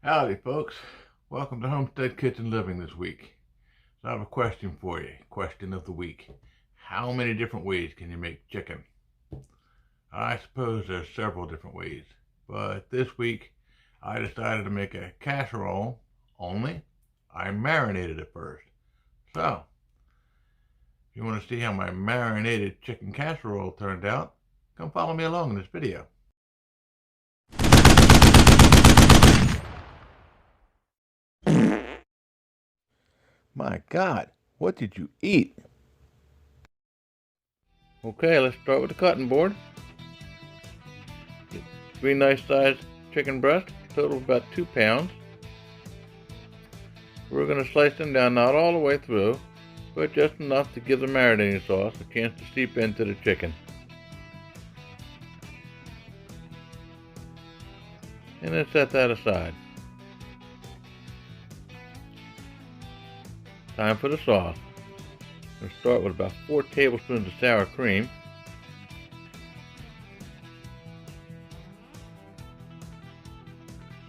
Howdy, folks. Welcome to Homestead Kitchen Living this week. So I have a question for you. Question of the week. How many different ways can you make chicken? I suppose there's several different ways, but this week I decided to make a casserole, only I marinated it first. So, if you want to see how my marinated chicken casserole turned out, come follow me along in this video. My God, what did you eat? Okay, let's start with the cutting board. Get 3 nice sized chicken breasts, total of about 2 pounds. We're going to slice them down, not all the way through, but just enough to give the marinating sauce a chance to seep into the chicken. And then set that aside. Time for the sauce. We'll start with about 4 tablespoons of sour cream.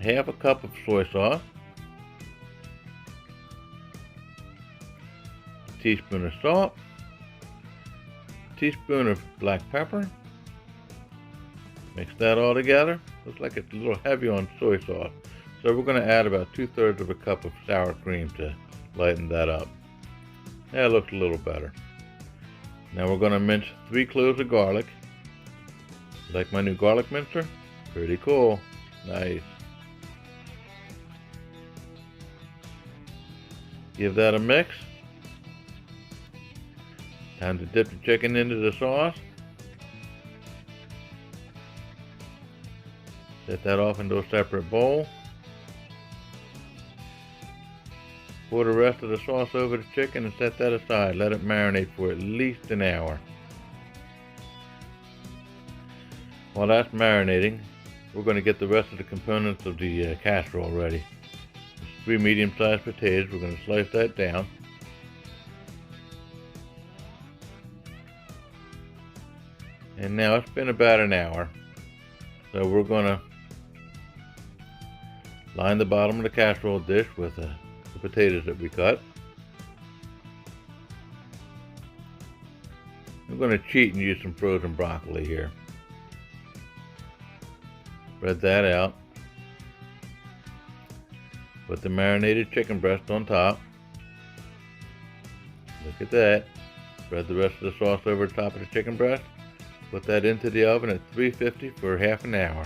Half a cup of soy sauce. A teaspoon of salt. A teaspoon of black pepper. Mix that all together. Looks like it's a little heavy on soy sauce, so we're going to add about 2/3 of a cup of sour cream to lighten that up. That looks a little better. Now we're going to mince 3 cloves of garlic. Like my new garlic mincer? Pretty cool. Nice. Give that a mix. Time to dip the chicken into the sauce. Set that off into a separate bowl. Pour the rest of the sauce over the chicken and set that aside. Let it marinate for at least an hour. While that's marinating, we're going to get the rest of the components of the casserole ready. 3 medium-sized potatoes, we're going to slice that down. And now it's been about an hour, so we're going to line the bottom of the casserole dish with the potatoes that we cut. I'm going to cheat and use some frozen broccoli here. Spread that out. Put the marinated chicken breast on top. Look at that. Spread the rest of the sauce over the top of the chicken breast. Put that into the oven at 350 for half an hour.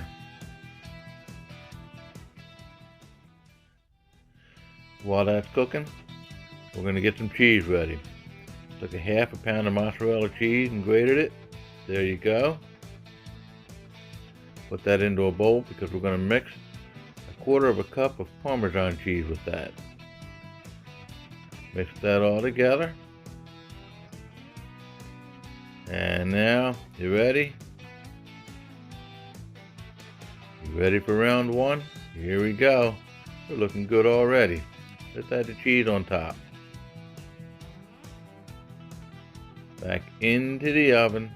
While that's cooking, we're going to get some cheese ready. Took a half a pound of mozzarella cheese and grated it. There you go. Put that into a bowl because we're going to mix 1/4 of a cup of parmesan cheese with that. Mix that all together. And now, you ready? You ready for round 1? Here we go. We're looking good already. Let's add the cheese on top. Back into the oven.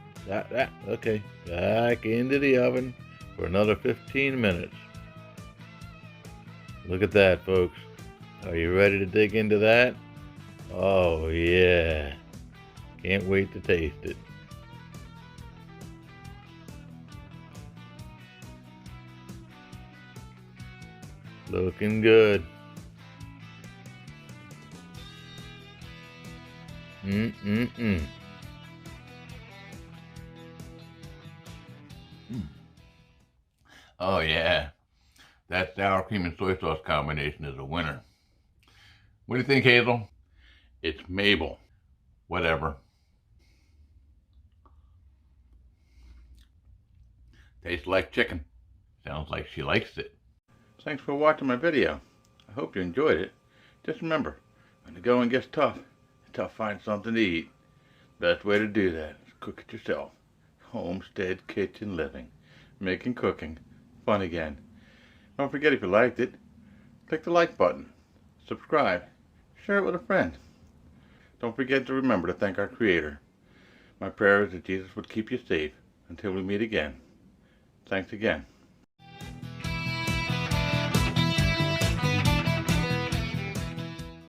Okay. Back into the oven for another 15 minutes. Look at that, folks. Are you ready to dig into that? Oh, yeah. Can't wait to taste it. Looking good. Oh yeah, that sour cream and soy sauce combination is a winner. What do you think, Hazel? It's Mabel. Whatever. Tastes like chicken. Sounds like she likes it. Thanks for watching my video. I hope you enjoyed it. Just remember, when the going gets tough, it's tough to find something to eat. Best way to do that is cook it yourself. Homestead Kitchen Living. Making cooking fun again. Don't forget, if you liked it, click the like button, subscribe, share it with a friend. Don't forget to remember to thank our Creator. My prayer is that Jesus would keep you safe until we meet again. Thanks again.